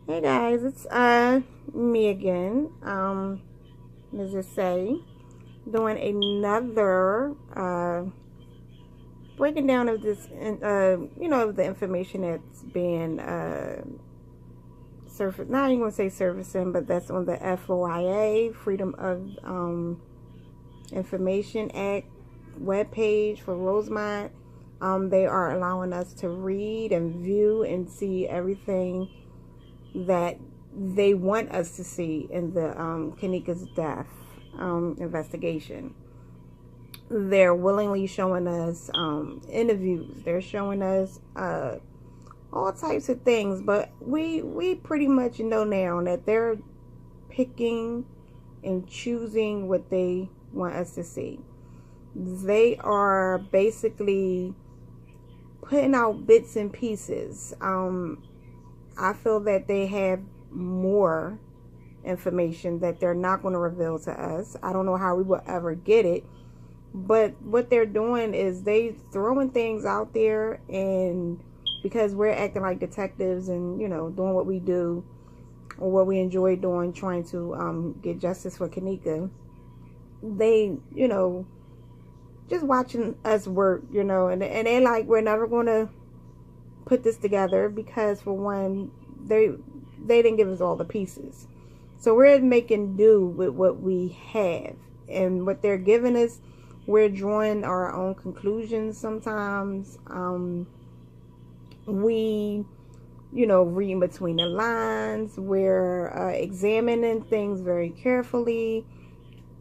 Hey guys, it's me again. Let's just say doing another breaking down of this the information that's been surface, not even gonna say surfacing, but that's on the FOIA, Freedom of Information Act webpage for Rosemont. They are allowing us to read and view and see everything that they want us to see in the Kenneka's death investigation. They're willingly showing us interviews. They're showing us all types of things, but we pretty much know now that they're picking and choosing what they want us to see. They are basically putting out bits and pieces. I feel that they have more information that they're not going to reveal to us. I don't know how we will ever get it, but what they're doing is they throwing things out there, and because we're acting like detectives and doing what we do or what we enjoy doing, trying to get justice for Kenneka, they just watching us work, and they're like, we're never going to put this together because, for one, they didn't give us all the pieces, so we're making do with what we have, and what they're giving us, we're drawing our own conclusions. Sometimes we reading between the lines, we're examining things very carefully,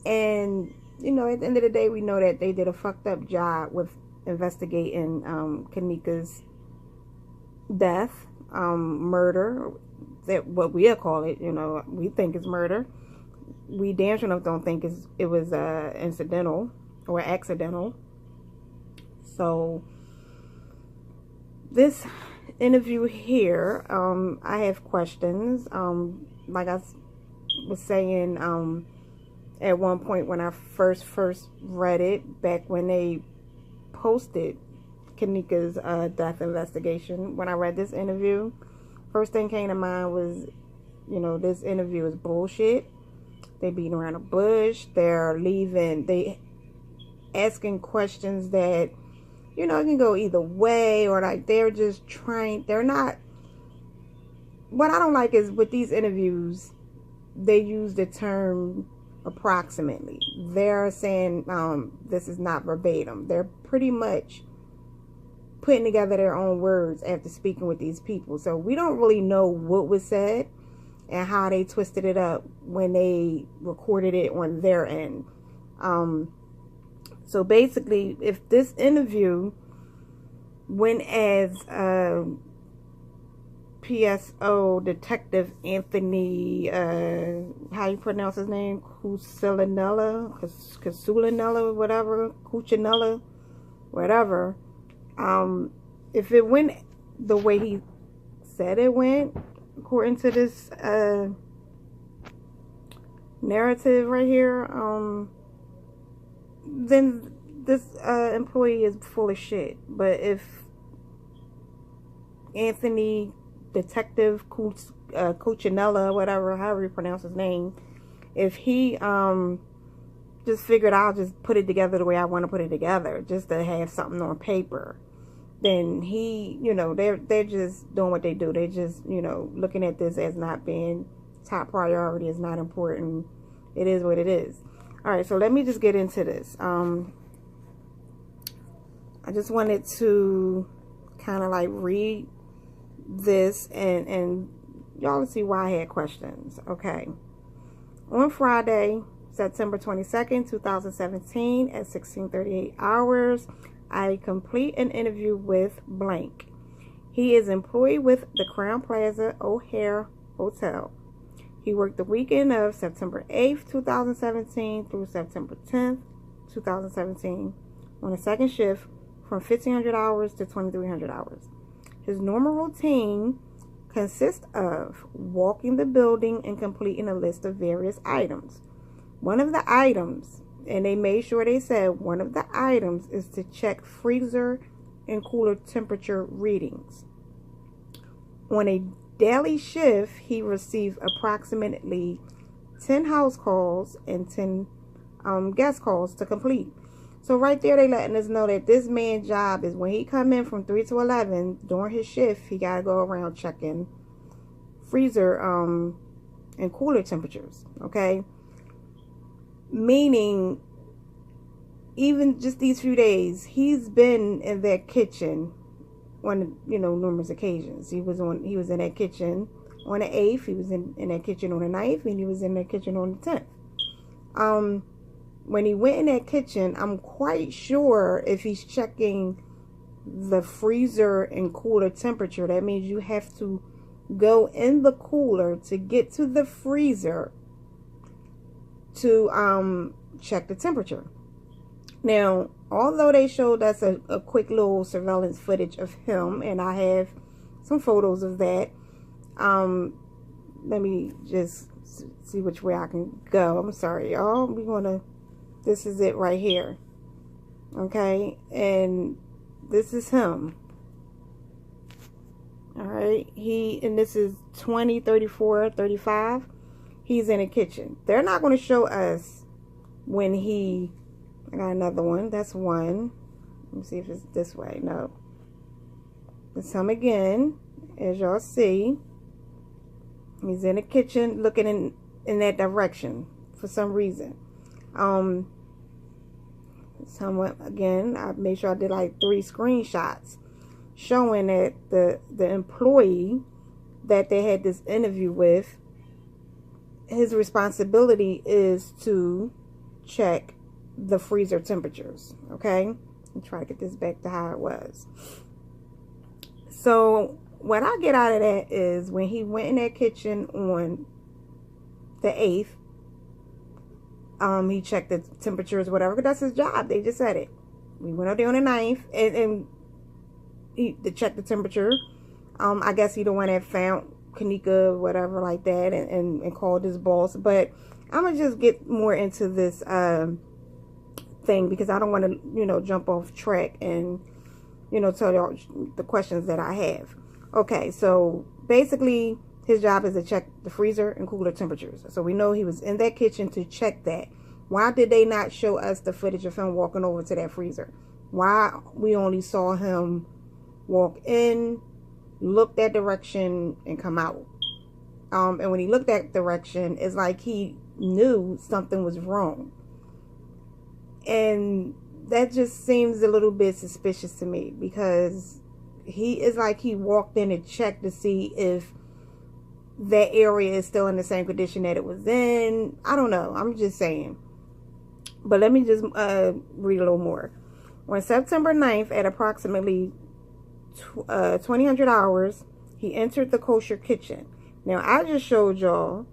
and at the end of the day, we know that they did a fucked up job with investigating Kenneka's death, murder, that what we'll call it. We think it's murder. We damn sure enough don't think it was incidental or accidental. So this interview here, I have questions. Like I was saying, at one point when I first read it, back when they posted Kenneka's death investigation, when I read this interview, first thing came to mind was, this interview is bullshit. They beating around the bush. They asking questions that, it can go either way, or like they're just trying. They're not. What I don't like is with these interviews, they use the term approximately. They're saying this is not verbatim. They're pretty much putting together their own words after speaking with these people. So we don't really know what was said and how they twisted it up when they recorded it on their end. So basically, if this interview went as PSO Detective Anthony, how you pronounce his name? Cucinella, Cucinella, whatever. If it went the way he said it went, according to this narrative right here, then this employee is full of shit. But if Anthony Detective Cucinella, whatever, however you pronounce his name, if he just figured I'll just put it together the way I want to put it together, just to have something on paper, then he, they're just doing what they do. They just, looking at this as not being top priority, is not important. It is what it is. All right, so let me just get into this. I just wanted to kind of like read this and y'all see why I had questions. Okay. On Friday, September 22nd, 2017 at 16:38 hours, I complete an interview with blank. He is employed with the Crown Plaza O'Hare Hotel. He worked the weekend of September 8th, 2017 through September 10th, 2017 on a second shift from 1,500 hours to 2,300 hours. His normal routine consists of walking the building and completing a list of various items. One of the items, and they made sure they said one of the items, is to check freezer and cooler temperature readings. On a daily shift, he received approximately 10 house calls and 10 guest calls to complete. So right there, they letting us know that this man's job is when he come in from 3 to 11 during his shift, he got to go around checking freezer and cooler temperatures. Okay, meaning even just these few days, he's been in that kitchen on, you know, numerous occasions. He was in that kitchen on the 8th, he was in that kitchen on the 9th, and he was in that kitchen on the 10th. When he went in that kitchen, I'm quite sure if he's checking the freezer and cooler temperature, that means you have to go in the cooler to get to the freezer to check the temperature. Now, although they showed us a quick little surveillance footage of him, and I have some photos of that, let me just see which way I can go. I'm sorry, y'all. This is it right here. Okay, and this is him. All right, and this is 20, 34, 35. He's in the kitchen. They're not going to show us when I got another one. That's one. Let me see if it's this way. No. It's him again. As y'all see, he's in the kitchen looking in that direction for some reason. Someone, again, I made sure I did like 3 screenshots showing that the employee that they had this interview with, his responsibility is to check the freezer temperatures. Okay, and try to get this back to how it was. So what I get out of that is when he went in that kitchen on the 8th, he checked the temperatures, whatever, because that's his job. They just said it. We went up there on the 9th and he checked the temperature. I guess he the one that found Kenneka, whatever like that, and called his boss. But I'm gonna just get more into this thing because I don't want to, you know, jump off track and, you know, tell y'all the questions that I have. Okay, so basically his job is to check the freezer and cooler temperatures. So we know he was in that kitchen to check that. Why did they not show us the footage of him walking over to that freezer? Why we only saw him walk in, look that direction, and come out? And when he looked that direction, it's like he knew something was wrong. And that just seems a little bit suspicious to me, because it's like he walked in and checked to see if that area is still in the same condition that it was in. I don't know. I'm just saying. But let me just read a little more. On September 9th at approximately 2000 hours, he entered the kosher kitchen. Now, I just showed y'all,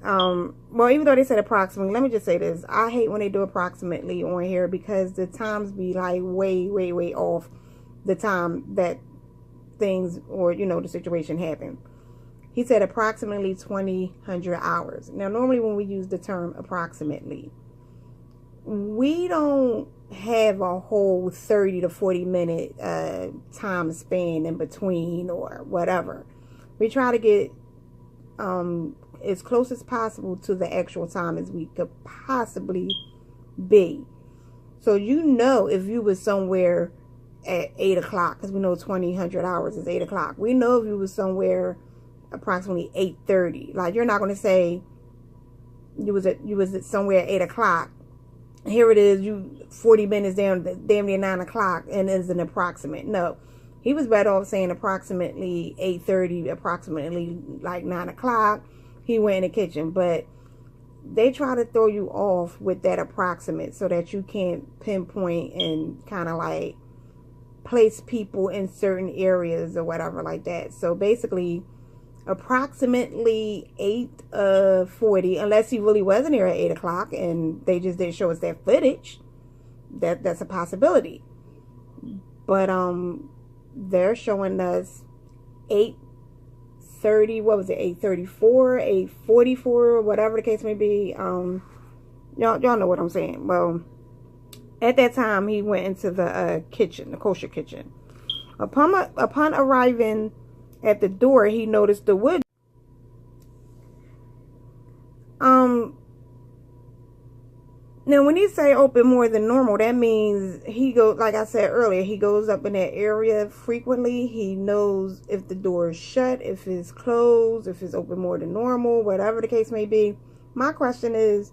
well, even though they said approximately, let me just say this. I hate when they do approximately on here because the times be like way, way, way off the time that things, or, you know, the situation happened. He said approximately 2000 hours. Now, normally when we use the term approximately, we don't have a whole 30 to 40 minute time span in between or whatever. We try to get as close as possible to the actual time as we could possibly be. So, you know, if you was somewhere at 8 o'clock, because we know 2000 hours is 8 o'clock. We know if you was somewhere approximately 8:30. Like, you're not going to say you was at somewhere at 8 o'clock. Here it is, you 40 minutes down, damn near 9 o'clock, and it's an approximate. No, he was better off saying approximately 8:30, approximately like 9 o'clock. He went in the kitchen, but they try to throw you off with that approximate so that you can't pinpoint and kind of like place people in certain areas or whatever like that. So basically, approximately 8:40, unless he really wasn't here at 8 o'clock and they just didn't show us that footage. That's a possibility. But they're showing us 8:30, what was it, 8:34, 8:44, whatever the case may be. Y'all know what I'm saying. Well, at that time he went into the kitchen, the kosher kitchen. Upon arriving at the door, he noticed the wood. Now, when he say open more than normal, that means he goes, like I said earlier, he goes up in that area frequently. He knows if the door is shut, if it's closed, if it's open more than normal, whatever the case may be. My question is,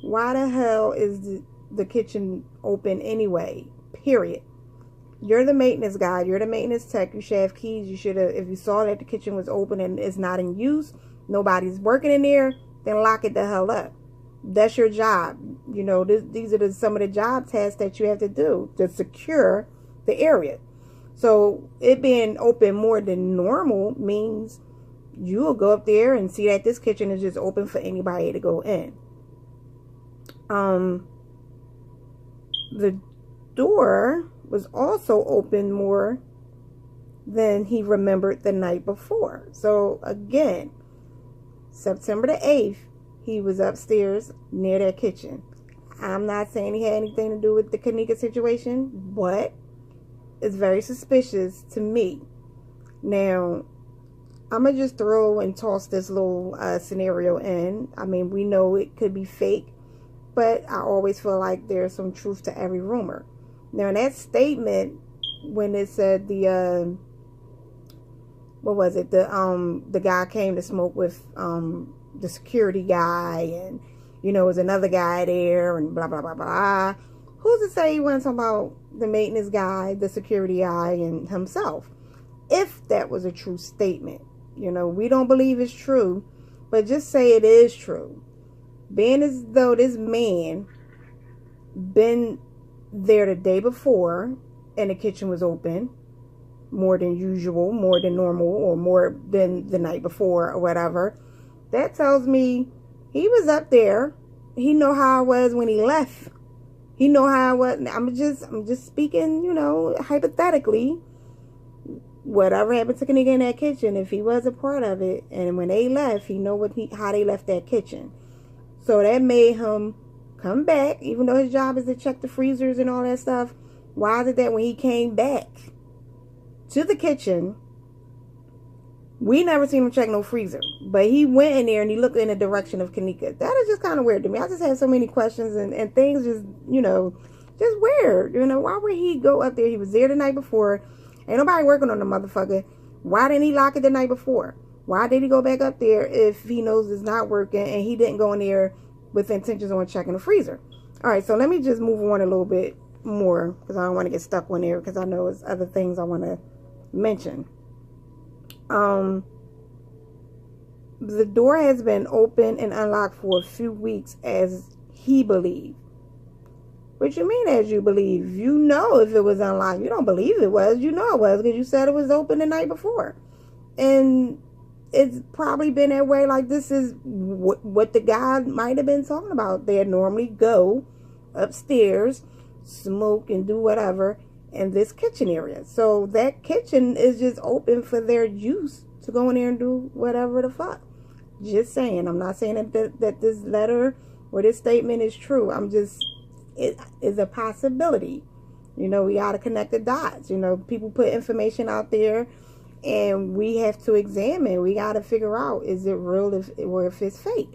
why the hell is the kitchen open anyway? Period. You're the maintenance guy. You're the maintenance tech. You should have keys. You should have, if you saw that the kitchen was open and it's not in use, nobody's working in there, then lock it the hell up. That's your job. You know, these are some of the job tasks that you have to do to secure the area. So it being open more than normal means you will go up there and see that this kitchen is just open for anybody to go in. The door was also open more than he remembered the night before. So again, September the 8th, he was upstairs near that kitchen. I'm not saying he had anything to do with the Kenneka situation, but it's very suspicious to me. Now, I'm going to just throw and toss this little scenario in. I mean, we know it could be fake, but I always feel like there's some truth to every rumor. Now, in that statement, when it said the, what was it? The guy came to smoke with, the security guy, and you know, was another guy there, and blah blah blah blah. Who's to say he wasn't talking about the maintenance guy, the security guy, and himself? If that was a true statement, you know, we don't believe it's true, but just say it is true. Being as though this man been there the day before and the kitchen was open more than usual, more than normal, or more than the night before, or whatever. That tells me he was up there. He know how I was when he left. He know how I was. I'm just speaking, you know, hypothetically. Whatever happened to Kenneka in that kitchen, if he was a part of it, and when they left, he know how they left that kitchen. So that made him come back, even though his job is to check the freezers and all that stuff. Why is it that when he came back to the kitchen, we never seen him check no freezer, but he went in there and he looked in the direction of Kenneka? That is just kind of weird to me. I just had so many questions and things just, you know, just weird. You know, why would he go up there? He was there the night before. Ain't nobody working on the motherfucker. Why didn't he lock it the night before? Why did he go back up there if he knows it's not working and he didn't go in there with intentions on checking the freezer? All right, so let me just move on a little bit more because I don't want to get stuck on there because I know there's other things I want to mention. The door has been open and unlocked for a few weeks as he believed. What you mean as you believe? You know if it was unlocked. You don't believe it was. You know it was because you said it was open the night before. And it's probably been that way. Like, this is what the guy might have been talking about. They'd normally go upstairs, smoke and do whatever in this kitchen area. So that kitchen is just open for their use to go in there and do whatever the fuck. Just saying. I'm not saying that this letter or this statement is true. I'm just, it is a possibility. You know, we got to connect the dots. You know, people put information out there and we have to examine. We got to figure out, is it real or if it's fake.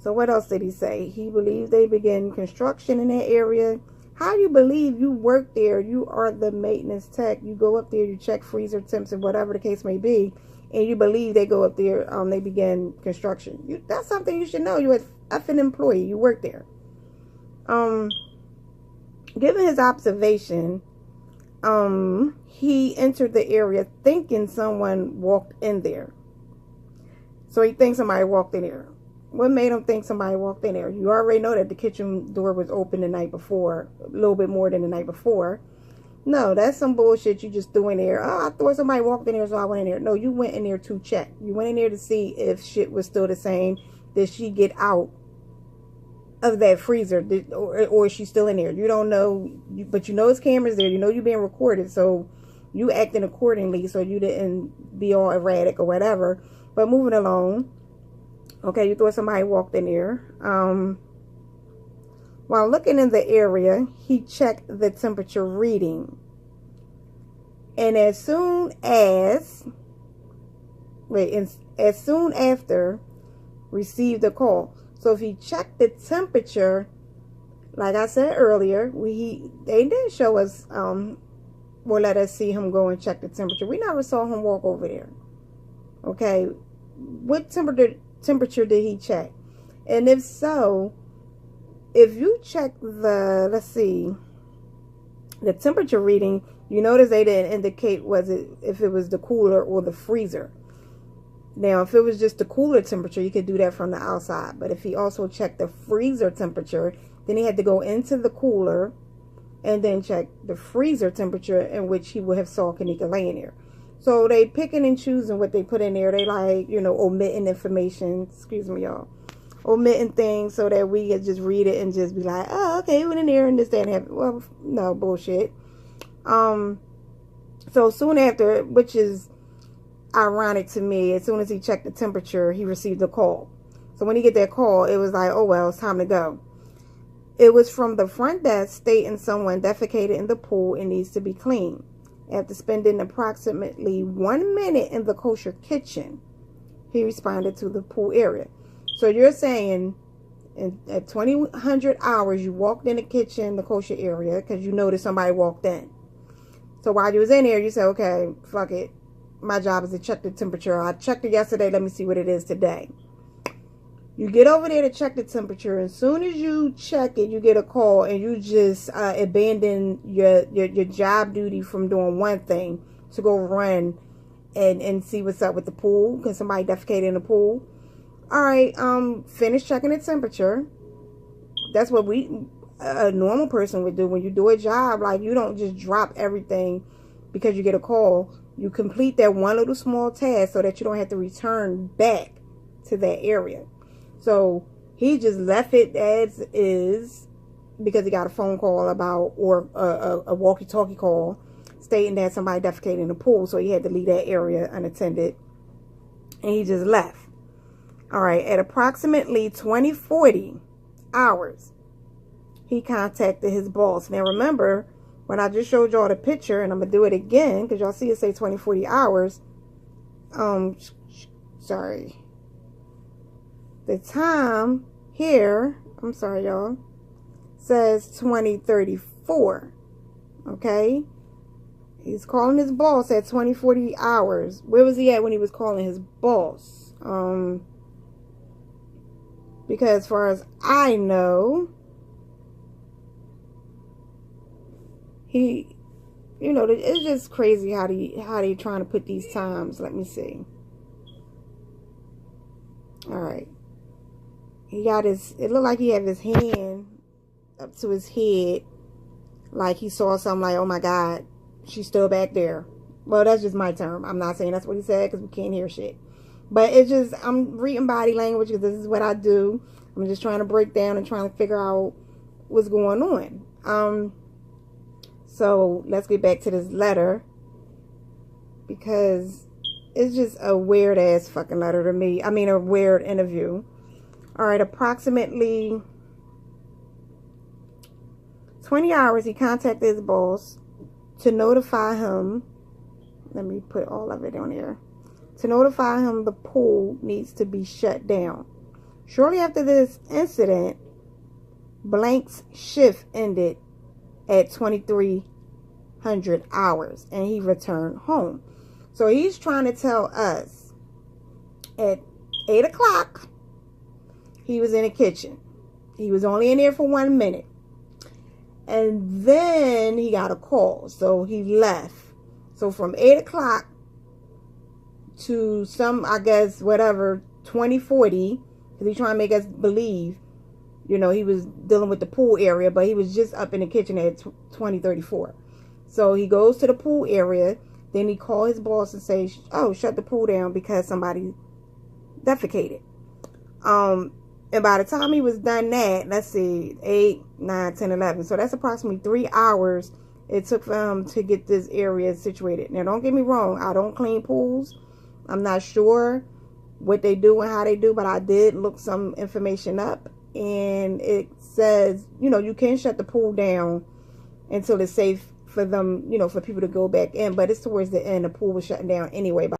So what else did he say? He believes they began construction in that area. How do you believe you work there? You are the maintenance tech. You go up there, you check freezer temps and whatever the case may be, and you believe they go up there, they began construction. That's something you should know. You're an effing employee. You work there. Given his observation, he entered the area thinking someone walked in there. So he thinks somebody walked in there. What made him think somebody walked in there? You already know that the kitchen door was open the night before, a little bit more than the night before. No, that's some bullshit you just threw in there. Oh, I thought somebody walked in there, so I went in there. No, you went in there to check. You went in there to see if shit was still the same. Did she get out of that freezer? Or is she still in there? You don't know, but you know it's cameras there. You know you're being recorded, so you acting accordingly so you didn't be all erratic or whatever. But moving along. Okay, you thought somebody walked in there. While looking in the area, he checked the temperature reading. And as soon after received the call. So if he checked the temperature, like I said earlier, they did show us, let us see him go and check the temperature. We never saw him walk over there. Okay, what temperature did he check? And if so, if you check the, let's see, the temperature reading, you notice they didn't indicate if it was the cooler or the freezer. Now, if it was just the cooler temperature, you could do that from the outside. But if he also checked the freezer temperature, then he had to go into the cooler and then check the freezer temperature, in which he would have saw Kenneka laying there. So they picking and choosing what they put in there. They like, omitting information. Excuse me, y'all. Omitting things so that we could just read it and just be like, oh, okay, he went in there and this, that, and that. Well, no, bullshit. So soon after, which is ironic to me, as soon as he checked the temperature, he received a call. So when he get that call, it was like, oh, well, it's time to go. It was from the front desk stating someone defecated in the pool and needs to be cleaned. After spending approximately 1 minute in the kosher kitchen, he responded to the pool area. So you're saying at 2000 hours, you walked in the kitchen, the kosher area, because you noticed somebody walked in. So while you was in there, you said, okay, fuck it. My job is to check the temperature. I checked it yesterday. Let me see what it is today. You get over there to check the temperature. As soon as you check it, you get a call, and you just abandon your job duty from doing one thing to go run and see what's up with the pool, because somebody defecated in the pool. All right, finish checking the temperature. That's what a normal person would do when you do a job. Like, you don't just drop everything because you get a call. You complete that one little small task so that you don't have to return back to that area. So he just left it as is because he got a phone call about, or a walkie-talkie call stating that somebody defecated in the pool. So he had to leave that area unattended, and he just left. All right, at approximately 2040 hours, he contacted his boss. Now remember, when I just showed y'all the picture, and I'm going to do it again, because y'all see it say 2040 hours. Sorry. The time here, I'm sorry, y'all, says 2034. Okay? He's calling his boss at 2040 hours. Where was he at when he was calling his boss? Because as far as I know, it's just crazy how they trying to put these times. Let me see. All right. He got it looked like he had his hand up to his head, like he saw something, like, oh my God, she's still back there. Well, that's just my term. I'm not saying that's what he said because we can't hear shit. But it's just, I'm reading body language because this is what I do. I'm just trying to break down and trying to figure out what's going on. So let's get back to this letter, because it's just a weird ass fucking letter to me. I mean, a weird interview. All right, approximately 20 hours, he contacted his boss to notify him. Let me put all of it on here. To notify him the pool needs to be shut down. Shortly after this incident, Blank's shift ended at 2300 hours, and he returned home. So he's trying to tell us at 8 o'clock, he was in the kitchen. He was only in there for 1 minute. And then he got a call. So he left. So from 8 o'clock to some, I guess, whatever, 2040, because he's trying to make us believe, he was dealing with the pool area, but he was just up in the kitchen at 2034. So he goes to the pool area. Then he called his boss and say, oh, shut the pool down because somebody defecated. And by the time he was done that, let's see, 8, 9, 10, 11. So that's approximately 3 hours it took for him to get this area situated. Now, don't get me wrong. I don't clean pools. I'm not sure what they do and how they do, but I did look some information up. And it says, you can shut the pool down until it's safe for them, you know, for people to go back in. But it's towards the end. The pool was shutting down anyway.